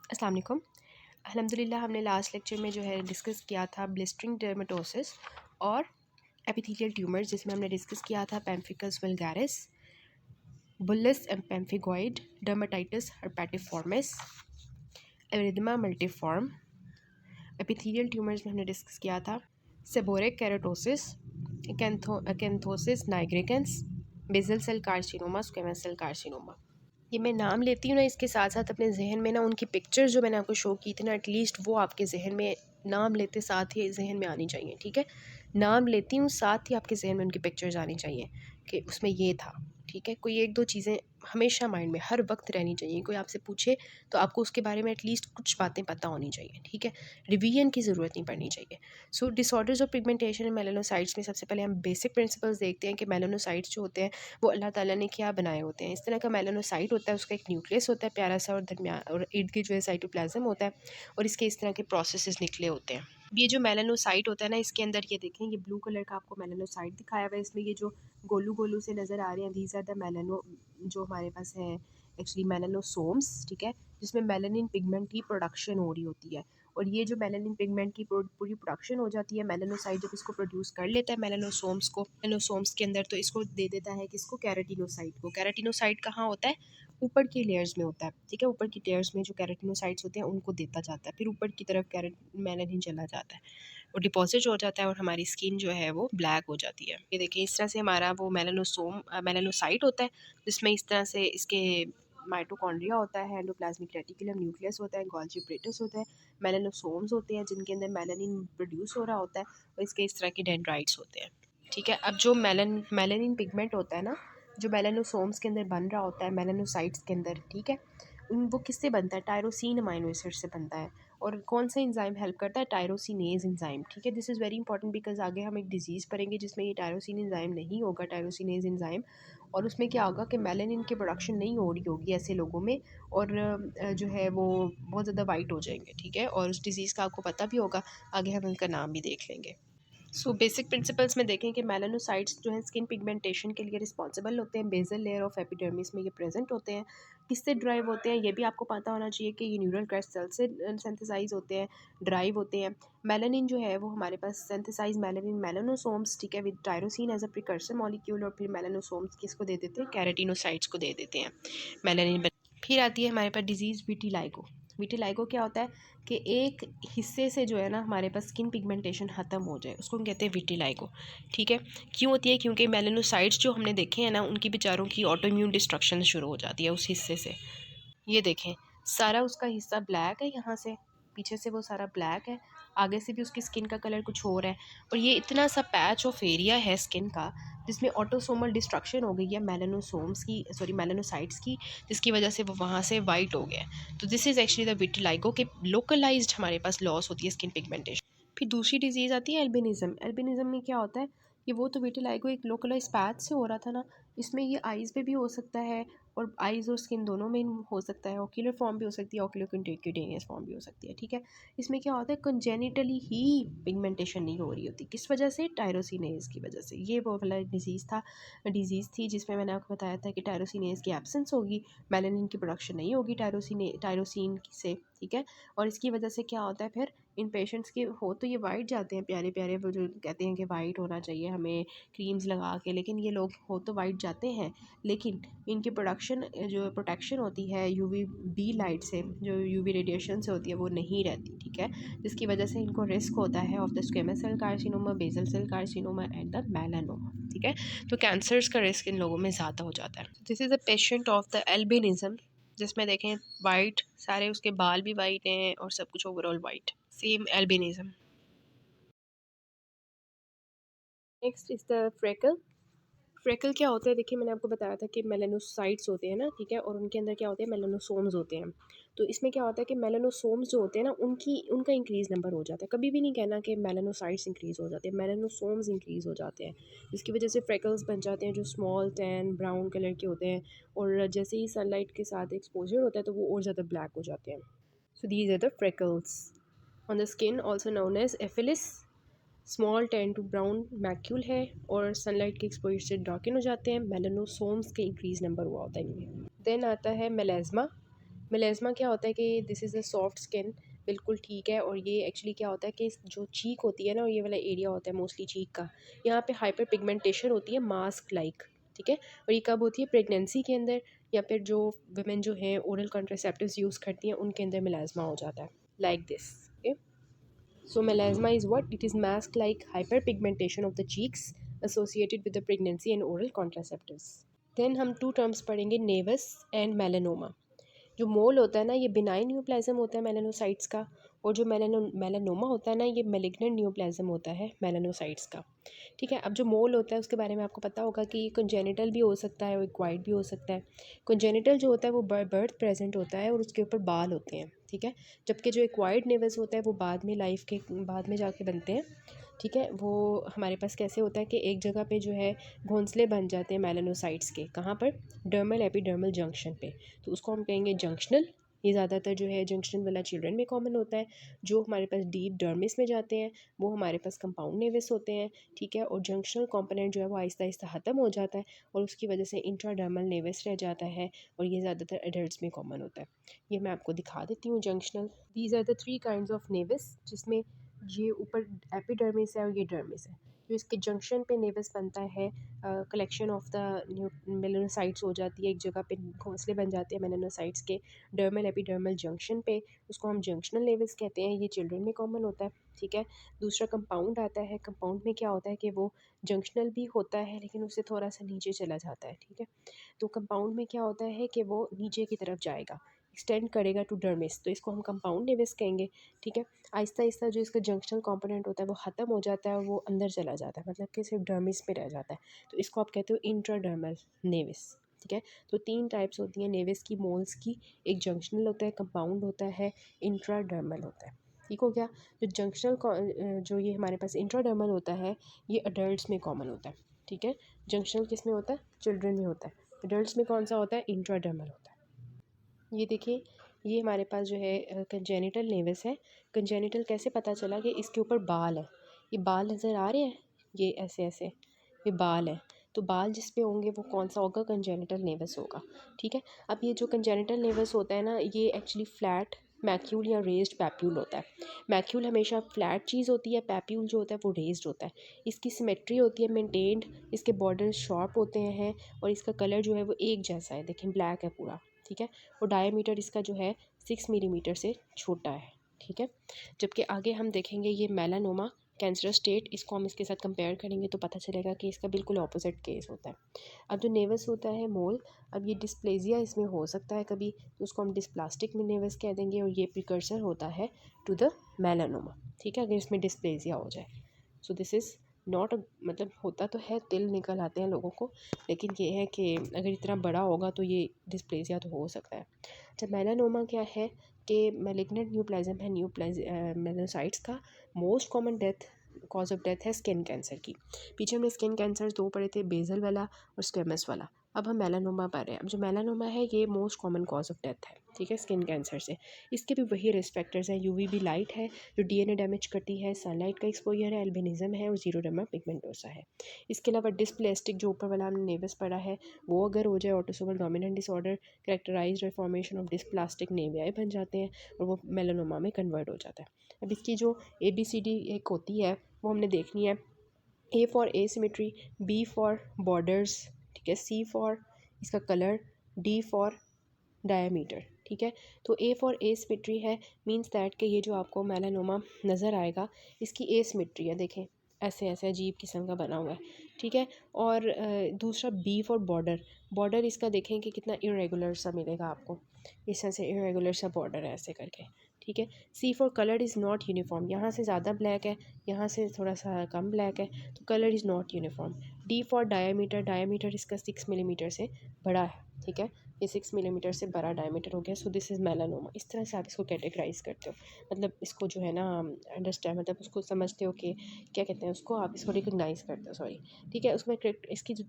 अस्सलाम वालेकुम। अल्हम्दुलिल्लाह हमने लास्ट लेक्चर में जो है डिस्कस किया था ब्लिस्टरिंग डर्मेटोसिस और एपिथेलियल ट्यूमर्स, जिसमें हमने डिस्कस किया था pemphigus vulgaris, bullous pemphigoid, dermatitis herpetiformis, erythema multiforme. Epithelial tumours में हमने डिस्कस किया था seborrheic keratosis, acanthosis nigricans, basal cell carcinoma, squamous cell carcinoma. ये मैं नाम लेती हूँ ना, इसके साथ साथ अपने जहन में ना उनकी पिक्चर जो मैंने आपको शो की थी ना, एटलीस्ट वो आपके जहन में नाम लेते साथ ही जहन में आनी चाहिए। ठीक है, नाम लेती हूँ साथ ही आपके जहन में उनकी पिक्चर्स आनी चाहिए कि उसमें ये था। ठीक है, कोई एक दो चीज़ें हमेशा माइंड में हर वक्त रहनी चाहिए। कोई आपसे पूछे तो आपको उसके बारे में एटलीस्ट कुछ बातें पता होनी चाहिए। ठीक है, रिवीजन की ज़रूरत नहीं पड़नी चाहिए। So disorders of pigmentation and melanocytes में सबसे पहले हम बेसिक प्रिंसिपल्स देखते हैं कि मेलानोसाइट्स जो होते हैं वो अल्लाह ताला ने क्या बनाए होते हैं। इस तरह का मेलानोसाइट होता है, उसका एक न्यूक्लियस होता है प्यारा सा, और दरमियान और इर्द गिर्द जो है साइटोप्लाज्म होता है, और इसके इस तरह के प्रोसेसेस निकले होते हैं। ये जो मेलानोसाइट होता है ना, इसके अंदर ये देखें, ये ब्लू कलर का आपको मेलानोसाइट दिखाया हुआ है। इसमें ये जो गोलू गोलू से नज़र आ रहे हैं, दीज आर द मेलानो जो हमारे पास है एक्चुअली मेलानोसोम्स। ठीक है, जिसमें मेलानिन पिगमेंट की प्रोडक्शन हो रही होती है, और ये जो मेलानिन पिगमेंट की पूरी प्रोडक्शन हो जाती है, मेलानोसाइट जब इसको प्रोड्यूस कर लेता है मेलानोसोम्स के अंदर, तो इसको दे देता है किसको, कैराटिनोसाइट को। कैराटिनोसाइट कहाँ होता है, ऊपर की लेयर्स में होता है। ठीक है, ऊपर की लेयर्स में जो कैराटिनोसाइट्स होते हैं उनको देता जाता है, फिर ऊपर की तरफ मेलानिन चला जाता है, वो डिपॉजिट हो जाता है, और हमारी स्किन जो है वो ब्लैक हो जाती है। ये देखिए, इस तरह से हमारा वो मेलानोसाइट होता है, जिसमें इस तरह से इसके माइटोकॉन्ड्रिया होता है, एंडोप्लाज्मिक रेटिकुलम न्यूक्लियस होता है, गोल्जी एप्रेटस होता है, मेलानोसोम्स होते हैं जिनके अंदर मेलानिन प्रोड्यूस हो रहा होता है, और इसके इस तरह के डेंड्राइट्स होते हैं। ठीक है, अब जो मेलानिन पिगमेंट होता है ना, जो मेलानोसोम्स के अंदर बन रहा होता है मेलानोसाइट्स के अंदर, ठीक है, वो किससे बनता है, टायरोसिन अमाइनो एसिड से बनता है। और कौन सा एंजाइम हेल्प करता है, टायरोसिनेज एंजाइम। ठीक है, this is very important because आगे हम एक डिजीज़ पढ़ेंगे जिसमें ये टायरोसिन एंजाइम नहीं होगा, टायरोसिनेज एंजाइम, और उसमें क्या होगा कि मेलानिन की प्रोडक्शन नहीं हो रही होगी ऐसे लोगों में, और जो है वो बहुत ज़्यादा वाइट हो जाएंगे। ठीक है, और उस डिज़ीज़ का आपको पता भी होगा, आगे हम उनका नाम भी देख लेंगे। सो बेसिक प्रिंसिपल्स में देखें कि मेलानोसाइट्स जो है स्किन पिगमेंटेशन के लिए रिस्पॉन्सिबल होते हैं, बेसल लेयर ऑफ एपिडर्मिस में ये प्रेजेंट होते हैं। किससे ड्राइव होते हैं, ये भी आपको पता होना चाहिए कि ये न्यूरल क्रस्ट सेल से सिंथेसाइज होते हैं, ड्राइव होते हैं। मेलानिन जो है वो हमारे पास सिंथेसाइज मेलानिन मेलानोसोम्स, ठीक है, with tyrosine as a precursor molecule, और फिर मेलानोसोम्स किसको दे देते हैं, कैराटिनोसाइट्स को दे देते हैं मेलानिन। फिर आती है हमारे पास डिजीज़ विटिलाइगो। विटिलाइगो क्या होता है कि एक हिस्से से जो है ना हमारे पास स्किन पिगमेंटेशन ख़त्म हो जाए, उसको हम कहते हैं विटिलाइगो। ठीक है, क्यों होती है, क्योंकि मेलानोसाइट्स जो हमने देखे हैं ना, उनकी बेचारों की ऑटो इम्यून डिस्ट्रक्शन शुरू हो जाती है उस हिस्से से। ये देखें, सारा उसका हिस्सा ब्लैक है, यहाँ से पीछे से वो सारा ब्लैक है, आगे से भी उसकी स्किन का कलर कुछ और है, और ये इतना सा पैच ऑफ एरिया है स्किन का जिसमें ऑटोसोमल डिस्ट्रक्शन हो गई है मेलानोसोम्स की, सॉरी मेलानोसाइट्स की, जिसकी वजह से वो वहाँ से वाइट हो गया। तो this is actually the vitiligo के लोकलाइज्ड हमारे पास लॉस होती है स्किन पिगमेंटेशन। फिर दूसरी डिजीज़ आती है एल्बिनिज़म। एल्बिनिज़म में क्या होता है, ये वो तो विटिलाइगो एक लोकलाइज पैच से हो रहा था ना, इसमें ये आइज़ पे भी हो सकता है, और आइज़ और स्किन दोनों में हो सकता है, ऑक्यूलर फॉर्म भी हो सकती है, ऑक्यूलर क्यूटेनियस फॉर्म भी हो सकती है। ठीक है, इसमें क्या होता है, कंजेनिटली ही पिगमेंटेशन नहीं हो रही होती, किस वजह से, टायरोसिनेज की वजह से। ये वो वाला डिजीज़ थी जिसमें मैंने आपको बताया था कि टायरोसिनेज की एब्सेंस होगी, मेलानिन की प्रोडक्शन नहीं होगी टायरोसिन से। ठीक है, और इसकी वजह से क्या होता है, फिर इन पेशेंट्स के हो तो ये वाइट जाते हैं, प्यारे प्यारे, वो जो कहते हैं कि वाइट होना चाहिए हमें क्रीम्स लगा के, लेकिन ये लोग हो तो वाइट जाते हैं, लेकिन इनकी प्रोटेक्शन होती है यूवी बी लाइट से, जो यूवी रेडिएशन से होती है, वो नहीं रहती। ठीक है, जिसकी वजह से इनको रिस्क होता है of the squamous cell carcinoma, basal cell carcinoma and the melanoma. ठीक है, तो कैंसर्स का रिस्क इन लोगों में ज़्यादा हो जाता है। This is a patient of the albinism, जिसमें देखें वाइट, सारे उसके बाल भी वाइट हैं और सब कुछ overall white, same albinism. Next is the freckle. Freckle क्या होता है, देखिए मैंने आपको बताया था कि मेलानोसाइट्स होते हैं ना, ठीक है, और उनके अंदर क्या होते हैं, मेलानोसोम्स होते हैं। तो इसमें क्या होता है कि मेलानोसोम्स जो होते हैं ना, उनका इंक्रीज़ नंबर हो जाता है। कभी भी नहीं कहना कि मेलानोसाइट्स इंक्रीज़ हो जाते हैं, मेलानोसोम्स इंक्रीज़ हो जाते हैं, जिसकी वजह से फ्रेकल्स बन जाते हैं जो स्मॉल टैन ब्राउन कलर के होते हैं, और जैसे ही सनलाइट के साथ एक्सपोजर होता है तो वो और ज़्यादा ब्लैक हो जाते हैं। So these are the freckles on the skin, also known as ephelis. Small tan to brown macule है, और सनलाइट के एक्सपोजर से डार्कन हो जाते हैं, मेलानोसोम्स के इंक्रीज नंबर हुआ होता है इनमें। देन आता है मेलाज्मा। मेलेज़मा क्या होता है कि this is a soft skin, बिल्कुल ठीक है। और ये एक्चुअली क्या होता है कि जो चीक होती है ना, ये वाला एरिया होता है मोस्टली चीक का, यहाँ पे हाइपर पिगमेंटेशन होती है मास्क लाइक, ठीक है। और ये कब होती है? प्रेगनेंसी के अंदर, या फिर जो वुमेन जो हैं ओरल कॉन्ट्रासेप्टिव्स यूज़ करती हैं उनके अंदर मेलाज़मा हो जाता है like this, okay. So melasma is what? It is mask-like hyperpigmentation of the cheeks associated with the pregnancy and oral contraceptives. Then हम टू टर्म्स पढ़ेंगे, नेवस एंड मेलानोमा। जो मोल होता है ना, ये बिनाइन न्यूप्लाज्म होता है मेलानोसाइट्स का, और जो मेलानोमा होता है ना, ये मेलिग्नेंट न्यूप्लाज्म होता है मेलानोसाइट्स का, ठीक है। अब जो मोल होता है उसके बारे में आपको पता होगा कि ये कंजेनिटल भी हो सकता है और एक्वायर्ड भी हो सकता है। कंजेनिटल जो होता है वो बर्थ प्रेजेंट होता है और उसके ऊपर बाल होते हैं, ठीक है। जबकि जो एक्वायर्ड नेवस होता है वो बाद में लाइफ के बाद में जाके बनते हैं, ठीक है। वो हमारे पास कैसे होता है कि एक जगह पे जो है घोंसले बन जाते हैं मेलानोसाइट्स के, कहाँ पर? डर्मल एपिडर्मल जंक्शन पे। तो उसको हम कहेंगे जंक्शनल। ये ज़्यादातर जो है जंक्शन वाला चिल्ड्रन में कॉमन होता है। जो हमारे पास डीप डर्मिस में जाते हैं वो हमारे पास कंपाउंड नेविस होते हैं, ठीक है। और जंक्शनल कंपोनेंट जो है वो आहिस्ता आहिस्ता ख़त्म हो जाता है और उसकी वजह से इंट्राडर्मल नेविस रह जाता है, और ये ज़्यादातर एडल्ट्स में कॉमन होता है। ये मैं आपको दिखा देती हूँ junctional. These are the three kinds of nevus, जिसमें ये ऊपर एपिडर्मिस है और ये डर्मिस है। जो इसके जंक्शन पे नेविस बनता है, कलेक्शन ऑफ द मेलानोसाइट्स हो जाती है एक जगह पे, घोंसले बन जाते हैं मेलानोसाइट्स के डर्मल एपिडर्मल जंक्शन पे, उसको हम जंक्शनल नेविस कहते हैं। ये चिल्ड्रन में कॉमन होता है, ठीक है। दूसरा कंपाउंड आता है। कंपाउंड में क्या होता है कि वो जंक्शनल भी होता है लेकिन उससे थोड़ा सा नीचे चला जाता है, ठीक है। तो कंपाउंड में क्या होता है कि वो नीचे की तरफ जाएगा, एक्सटेंड करेगा टू डर्मिस, तो इसको हम कंपाउंड नेविस कहेंगे, ठीक है। आहिस्ता आहिस्ता जो इसका जंक्शनल कंपोनेंट होता है वो ख़त्म हो जाता है और वो अंदर चला जाता है, मतलब कि सिर्फ डर्मिस पे रह जाता है। तो इसको आप कहते हो इंट्राडर्मल नेविस, ठीक है। तो तीन टाइप्स होती हैं नेविस की, मोल्स की। एक जंक्शनल होता है, कंपाउंड होता है, इंट्राडर्मल होता है, ठीक हो गया। जो जंक्शनल जो ये हमारे पास इंट्राडर्मल होता है ये अडल्ट्स में कॉमन होता है, ठीक है। जंक्शनल किस में होता है? चिल्ड्रन में होता है। अडल्ट्स में कौन सा होता है? इंट्राडर्मल होता है। ये देखिए, ये हमारे पास जो है कंजेनिटल नेविस है। कंजेनिटल कैसे पता चला? कि इसके ऊपर बाल है, ये बाल नज़र आ रहे हैं, ये ऐसे ऐसे ये बाल है। तो बाल जिस पे होंगे वो कौन सा होगा? कंजेनिटल नेविस होगा, ठीक है। अब ये जो कंजेनिटल नेविस होता है ना, ये एक्चुअली फ्लैट मैक्यूल या रेज्ड पैप्यूल होता है। मैक्यूल हमेशा फ्लैट चीज़ होती है, पैप्यूल जो होता है वो रेज्ड होता है। इसकी सिमेट्री होती है मेंटेन्ड, इसके बॉर्डर शार्प होते हैं, और इसका कलर जो है वो एक जैसा है, देखें ब्लैक है पूरा, ठीक है। और डायमीटर इसका जो है 6 मिलीमीटर से छोटा है, ठीक है। जबकि आगे हम देखेंगे ये मेलानोमा कैंसर स्टेट, इसको हम इसके साथ कंपेयर करेंगे तो पता चलेगा कि इसका बिल्कुल ऑपोजिट केस होता है। अब जो नेवस होता है मोल, अब ये डिस्प्लेजिया इसमें हो सकता है कभी, तो उसको हम डिस्प्लास्टिक में नेवस कह देंगे, और ये प्रिकर्सर होता है टू द मेलानोमा, ठीक है, अगर इसमें डिस्प्लेजिया हो जाए। सो दिस इज़ नॉट, मतलब होता तो है, तिल निकल आते हैं लोगों को, लेकिन ये है कि अगर इतना बड़ा होगा तो ये डिस्प्लेसिया तो हो सकता है। अच्छा, मेलानोमा क्या है? कि मेलिग्नेंट न्यूप्लाज्म है मेलानोसाइट्स का। Most common death cause of death है स्किन कैंसर की। पीछे हमने स्किन कैंसर दो पढ़े थे, बेजल वाला और स्क्वेमस वाला। अब हम मेलानोमा पढ़ रहे हैं। अब जो मेलानोमा है ये most common cause of death है, ठीक है, स्किन कैंसर से। इसके भी वही रिस्क फैक्टर्स हैं। यूवीबी लाइट है जो डीएनए डैमेज करती है, सनलाइट का एक्सपोजर है, एल्बिनिज्म है, और जीरोडर्मा पिगमेंटोसा है। इसके अलावा डिस्प्लेस्टिक जो ऊपर वाला हमने नेवस पढ़ा है वो अगर हो जाए, autosomal dominant disorder characterised formation of dysplastic naevi बन जाते हैं और वो मेलानोमा में कन्वर्ट हो जाता है। अब इसकी जो ABCD एक होती है वो हमने देखनी है। A for asymmetry, B for borders, ठीक है, C फॉर इसका कलर, D फॉर डायमीटर, ठीक है। तो ए फॉर एसिमेट्री है, मींस दैट कि ये जो आपको मेलानोमा नज़र आएगा इसकी एसिमेट्री है, देखें ऐसे ऐसे अजीब किस्म का बना हुआ है, ठीक है। और दूसरा बी फॉर बॉर्डर, बॉर्डर इसका देखें कि कितना इरेगुलर सा मिलेगा आपको, इस तरह से इरेगुलर सा बॉर्डर है ऐसे करके, ठीक है। C for colour is not uniform, यहाँ से ज़्यादा ब्लैक है, यहाँ से थोड़ा सा कम ब्लैक है, तो colour is not uniform. D for diameter, diameter इसका 6 मिलीमीटर से बड़ा है, ठीक है, ये 6 मिलीमीटर से बड़ा डायमीटर हो गया। So this is melanoma. इस तरह से आप इसको कैटेगराइज करते हो, मतलब इसको जो है ना अंडरस्टैंड, मतलब उसको समझते हो कि क्या कहते हैं उसको, आप इसको रिकग्नाइज करते हो, सॉरी, ठीक है। उसमें इसकी जो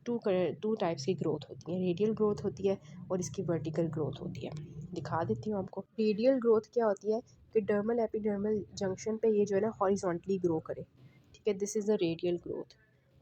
टू टाइप्स की ग्रोथ होती है, रेडियल ग्रोथ होती है और इसकी वर्टिकल ग्रोथ होती है। दिखा देती हूँ आपको। रेडियल ग्रोथ क्या होती है कि डर्मल एपिडर्मल जंक्शन पे ये जो है ना हॉरिजॉन्टली ग्रो करे, ठीक है, this is the radial growth.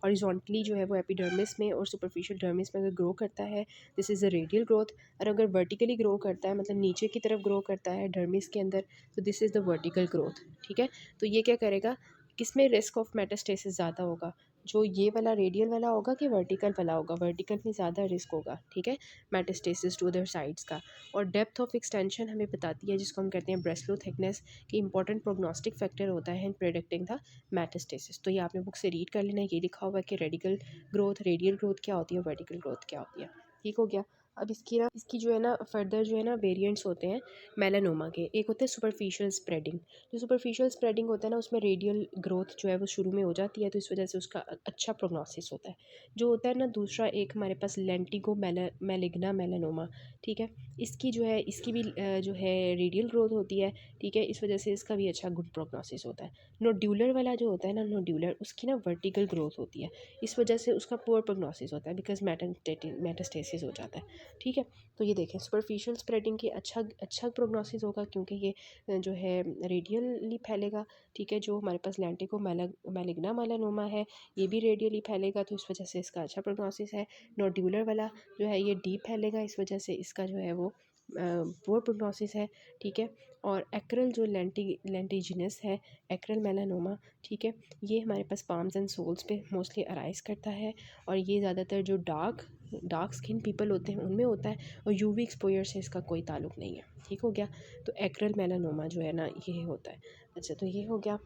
Horizontally जो है वो एपिडर्मिस में और सुपरफिशियल डर्मिस में अगर ग्रो करता है this is a radial growth, और अगर वर्टिकली ग्रो करता है मतलब नीचे की तरफ ग्रो करता है डर्मिस के अंदर तो this is the vertical growth. ठीक है, तो ये क्या करेगा, किस में रिस्क ऑफ मेटास्टेसिस ज़्यादा होगा, जो ये वाला रेडियल वाला होगा कि वर्टिकल वाला होगा, वर्टिकल में ज़्यादा रिस्क होगा। ठीक है, मेटास्टेसिस टू अदर साइड्स का। और डेप्थ ऑफ एक्सटेंशन हमें बताती है जिसको हम कहते हैं ब्रेस्लो थिकनेस, कि इंपॉर्टेंट प्रोग्नोस्टिक फैक्टर होता है इन प्रेडिक्टिंग द मेटास्टेसिस। तो ये आपने बुक से रीड कर लेना है, ये लिखा हुआ है कि रेडिकल ग्रोथ रेडियल ग्रोथ क्या होती है, वर्टिकल ग्रोथ क्या होती है। ठीक हो गया। अब इसकी जो है ना फर्दर जो है ना वेरिएंट्स होते हैं मेलानोमा के। एक होते हैं सुपरफिशियल स्प्रेडिंग। जो सुपरफिशियल स्प्रेडिंग होता है ना उसमें रेडियल ग्रोथ जो है वो शुरू में हो जाती है, तो इस वजह से उसका अच्छा प्रोग्नोसिस होता है। जो होता है ना दूसरा एक हमारे पास लेंटिगो मेलिग्ना मेलानोमा। ठीक है, इसकी जो है इसकी भी जो है रेडियल ग्रोथ होती है। ठीक है, इस वजह से इसका भी अच्छा गुड प्रोग्नोसिस होता है। नोड्यूलर वाला जो होता है ना नोड्यूलर, उसकी ना वर्टिकल ग्रोथ होती है, इस वजह से उसका पुअर प्रोग्नोसिस होता है बिकॉज मेटास्टेसिस हो जाता है। ठीक है, तो ये देखें सुपरफिशियल स्प्रेडिंग की अच्छा प्रोग्नोसिस होगा क्योंकि ये जो है रेडियली फैलेगा। ठीक है, जो हमारे पास लैंटिको मैलिग्ना मेलानोमा है ये भी रेडियली फैलेगा, तो इस वजह से इसका अच्छा प्रोग्नोसिस है। नोड्यूलर वाला जो है ये डीप फैलेगा, इस वजह से इसका जो है वो पुअर प्रोग्नोसिस है। ठीक है, और एक्रल जो लेंटिजिनस है, एक्रल मेलानोमा, ठीक है, ये हमारे पास पाम्स एंड सोल्स पे मोस्टली अराइज करता है, और ये ज़्यादातर जो डार्क स्किन पीपल होते हैं उनमें होता है, और यूवी एक्सपोजर से इसका कोई ताल्लुक नहीं है। ठीक हो गया, तो एक्रल मेलानोमा जो है ना ये होता है। अच्छा, तो ये हो गया।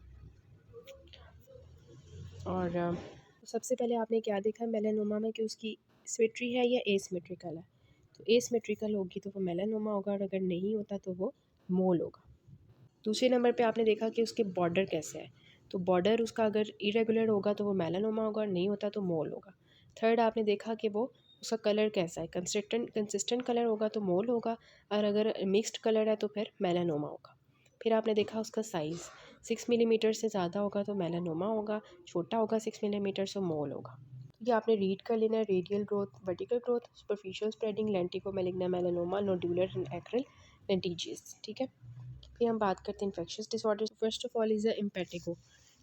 और सबसे पहले आपने क्या देखा मेलानोमा में कि उसकी सिमेट्री है या एसिमेट्रिकल है। तो एसिमेट्रिकल होगी तो वो मेलानोमा होगा, और अगर नहीं होता तो वो मोल होगा। दूसरे नंबर पे आपने देखा कि उसके बॉर्डर कैसे है, तो बॉर्डर उसका अगर इरेगुलर होगा तो वो मेलानोमा होगा, और नहीं होता तो मोल होगा। थर्ड आपने देखा कि वो उसका कलर कैसा है, कंसिस्टेंट कलर होगा तो मोल होगा, और अगर मिक्स्ड कलर है तो फिर मेलानोमा होगा। फिर आपने देखा उसका साइज़ 6 मिलीमीटर से ज़्यादा होगा तो मेलानोमा होगा, छोटा होगा 6 मिलीमीटर से मोल होगा। ये आपने रीड कर लेना है, radial growth, vertical growth, superficial spreading, lentigo maligna melanoma, nodular and acral lentiginous. ठीक है, फिर हम बात करते हैं infectious disorder. First of all is a impetigo.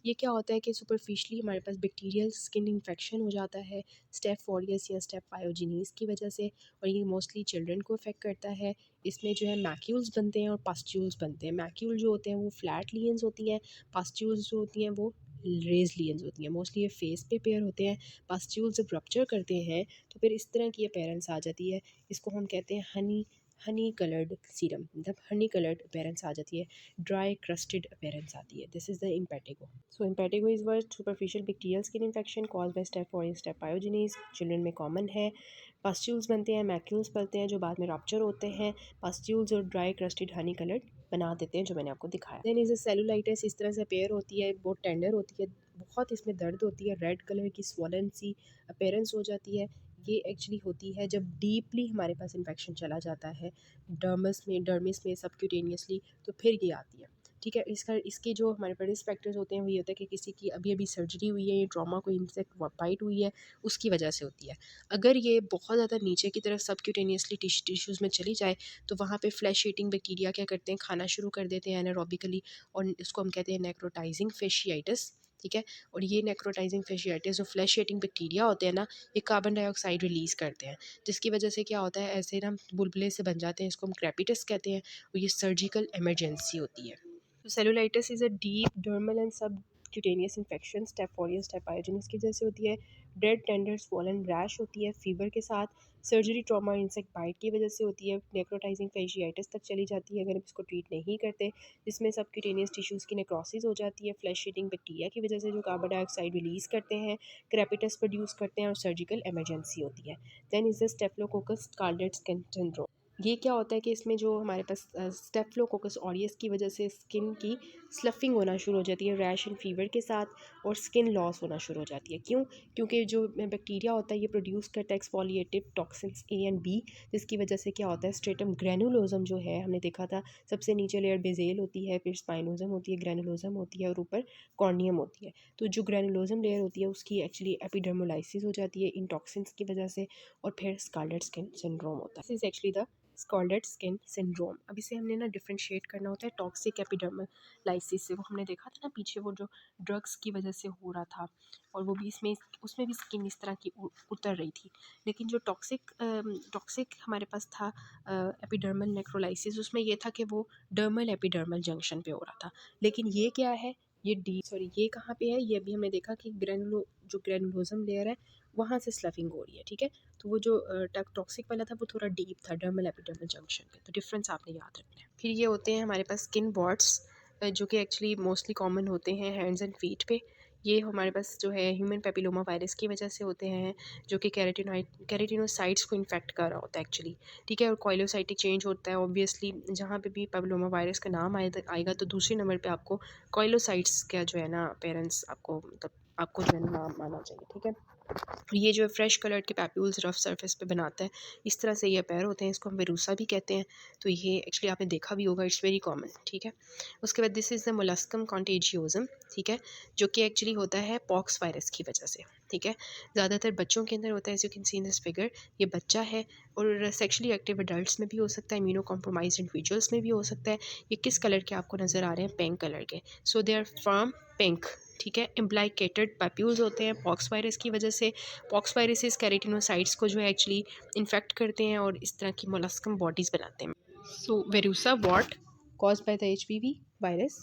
ये क्या होता है कि सुपरफिशली हमारे पास बैक्टीरियल स्किन इन्फेक्शन हो जाता है स्टेफ ऑरियस या स्टेफ पायोजिनीस की वजह से, और ये मोस्टली चिल्ड्रन को अफेक्ट करता है। इसमें जो है मैक्यूल्स बनते हैं और पास्ट्यूल्स बनते हैं। मैक्यूल जो होते हैं वो फ्लैट लियंस होती हैं, पास्ट्यूल्स जो होती हैं वो रेज लियंस होती हैं। मोस्टली ये फेस पे पेयर होते हैं। पास्ट्यूल्स जब रप्चर करते हैं तो फिर इस तरह की अपेयरेंस आ जाती है। इसको हम कहते हैं हनी कलर्ड सीरम, मतलब हनी कलर्ड अपेयरेंस आ जाती है, ड्राई क्रस्टेड अपेयरेंस आती है। This is the impetigo. So impetigo is word superficial bacterial skin infection cause by staph aureus staph pyogenes. Children में कॉमन है। पास्ट्यूल्स बनते हैं, मैक्यूल्स बनते हैं जो बाद में रप्चर होते हैं। पास्ट्यूल्स और ड्राई क्रस्टेड हनी कलर्ड बना देते हैं जो मैंने आपको दिखाया। देन इज़ अ सेलुलाइटिस, इस तरह से अपेयर होती है, बहुत टेंडर होती है, बहुत इसमें दर्द होती है, रेड कलर की स्वॉलन सी अपेयरेंस हो जाती है। ये एक्चुअली होती है जब डीपली हमारे पास इन्फेक्शन चला जाता है डर्मिस में सबक्यूटेनियसली, तो फिर ये आती है। ठीक है, इसके जो हमारे पास रिस्क फैक्टर्स होते हैं वो ये होता है कि किसी की अभी अभी सर्जरी हुई है, ये ट्रॉमा को इंसेक्ट बाइट हुई है उसकी वजह से होती है। अगर ये बहुत ज़्यादा नीचे की तरफ सबक्यूटेनियसली टिश्यूज़ में चली जाए तो वहाँ पे फ्लैश ईटिंग बैक्टीरिया क्या करते हैं, खाना शुरू कर देते हैं एनारोबिकली, और इसको हम कहते हैं नेक्रोटाइजिंग फेशियाइटिस। ठीक है, और ये नेक्रोटाइजिंग फेशियाइटिस जो फ्लैश ईटिंग बैक्टीरिया होते हैं ना, ये कार्बन डाइऑक्साइड रिलीज़ करते हैं, जिसकी वजह से क्या होता है ऐसे ना बुलबुले से बन जाते हैं, इसको हम क्रेपिटस कहते हैं, और ये सर्जिकल इमरजेंसी होती है। तो cellulitis is a deep dermal and subcutaneous infection staph aureus strep pyogenes की वजह से होती है। डेड टेंडर स्वॉलन रैश होती है फीवर के साथ, सर्जरी ट्रॉमा इंसेक्ट बाइट की वजह से होती है, नेक्रोटाइजिंग फेशियाइटिस तक चली जाती है अगर इसको ट्रीट नहीं करते, जिसमें सब क्यूटेनियस टिश्यूज़ की नेक्रोसिस हो जाती है फ्लैश ईटिंग बैक्टीरिया की वजह से जो कार्बन डाइऑक्साइड रिलीज़ करते हैं, क्रेपिटस प्रोड्यूस करते हैं, और सर्जिकल इमरजेंसी होती है। Then is the staphylococcus scarlet skin syndrome. ये क्या होता है कि इसमें जो हमारे पास स्टेफलोकोकस ऑरियस की वजह से स्किन की स्लफिंग होना शुरू हो जाती है रैश एंड फीवर के साथ, और स्किन लॉस होना शुरू हो जाती है। क्यों? क्योंकि जो बैक्टीरिया होता है ये प्रोड्यूस करता है exfoliative toxins A and B, जिसकी वजह से क्या होता है स्ट्रेटम ग्रेनुलोजम जो है हमने देखा था, सबसे नीचे लेयर बेजेल होती है, फिर स्पाइनोजम होती है, ग्रेनुलोजम होती है, और ऊपर कॉर्नियम होती है। तो जो ग्रेनुलोजम लेयर होती है उसकी एक्चुअली एपिडर्मोलाइसिस हो जाती है इन टॉक्सिन्स की वजह से, और फिर स्कारलेट स्किन सिंड्रोम होता है। This is actually the scolded skin syndrome. अब इसे हमने ना डिफ्रेंशिएट करना होता है टॉक्सिक एपिडर्मलाइसिस से। वो हमने देखा था ना पीछे, वो जो ड्रग्स की वजह से हो रहा था, और वो भी इसमें उसमें भी स्किन इस तरह की उतर रही थी। लेकिन जो टॉक्सिक हमारे पास था एपिडर्मल नेक्रोलाइसिस, उसमें ये था कि वो डर्मल एपिडर्मल जंक्शन पे हो रहा था। लेकिन ये क्या है, ये कहाँ पे है, ये अभी हमने देखा कि जो ग्रेनुलोजम लेयर है वहाँ से स्लफिंग हो रही है, ठीक है। तो वो जो टॉक्सिक वाला था वो थोड़ा डीप था डर्मल एपिडर्मल जंक्शन पे, तो डिफरेंस आपने याद रखना है। फिर ये होते हैं हमारे पास स्किन वॉर्ड्स, जो कि एक्चुअली मोस्टली कॉमन होते हैं हैंड्स एंड फीट पे। ये हमारे पास जो है ह्यूमन पेपिलोमा वायरस की वजह से होते हैं, जो कि कैरेटिनोसाइट्स को इन्फेक्ट कर रहा होता है एक्चुअली, ठीक है। और कॉइलोसाइटिक चेंज होता है ऑब्वियसली, जहाँ पे भी पेपिलोमा वायरस का नाम आएगा तो दूसरे नंबर पे आपको कॉइलोसाइट्स का जो है ना पेरेंट्स आपको मतलब आपको जो है ना नाम आना चाहिए, ठीक है। ये जो है फ्रेश कलर के पैप्यूल्स रफ सरफेस पे बनाता है, इस तरह से ये पैर होते हैं, इसको हम वेरूसा भी कहते हैं। तो ये एक्चुअली आपने देखा भी होगा, इट्स वेरी कॉमन, ठीक है। उसके बाद दिस इज़ द मोलस्कम कॉन्टेजियोजम, ठीक है, जो कि एक्चुअली होता है पॉक्स वायरस की वजह से, ठीक है। ज़्यादातर बच्चों के अंदर होता है, as you can see in this figure. ये बच्चा है, और सेक्शुअली एक्टिव अडल्ट्स में भी हो सकता है, इम्यूनो कॉम्प्रोमाइज इंडिविजुअल्स में भी हो सकता है। ये किस कलर के आपको नज़र आ रहे हैं, पिंक कलर के, सो दे आर फ्रॉम पिंक, ठीक है। इम्प्लाइकेटेड पैप्यूल्स होते हैं पॉक्स वायरस की वजह से। पॉक्स वायरसेस कैरेटिनोसाइट्स को जो है एक्चुअली इन्फेक्ट करते हैं और इस तरह की मोलस्कम बॉडीज़ बनाते हैं। So verruca wart cause by the HPV virus,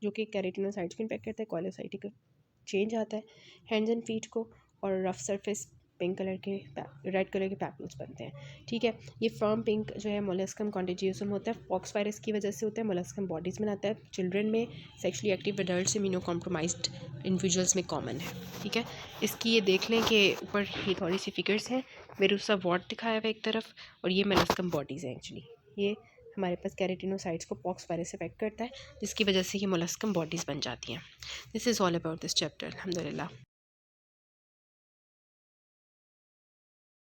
जो कि कैरेटिनोसाइट्स को इन्फेक्ट करता है, कॉलोसाइटिक चेंज आता है हैंड्स एंड फीट को, और रफ सरफेस पिंक कलर के रेड कलर के पैप्यूल्स बनते हैं, ठीक है। ये फर्म पिंक जो है मोलस्कम कॉन्टेजियोसम होता है, पॉक्स वायरस की वजह से होता है, मोलस्कम बॉडीज़ बनाता है चिल्ड्रन में, sexually active adults, immuno compromised individuals में कॉमन है, ठीक है। इसकी ये देख लें कि ऊपर ये थोड़ी सी फिगर्स हैं, वेरूसा वॉट दिखाया हुआ एक तरफ, और ये मोलस्कम बॉडीज़ हैं एक्चुअली। ये हमारे पास कैरेटिनोसाइट्स को पॉक्स वायरस इफेक्ट करता है, जिसकी वजह से ये मोलस्कम बॉडीज़ बन जाती हैं। This is all about this chapter, अल्हम्दुलिल्लाह।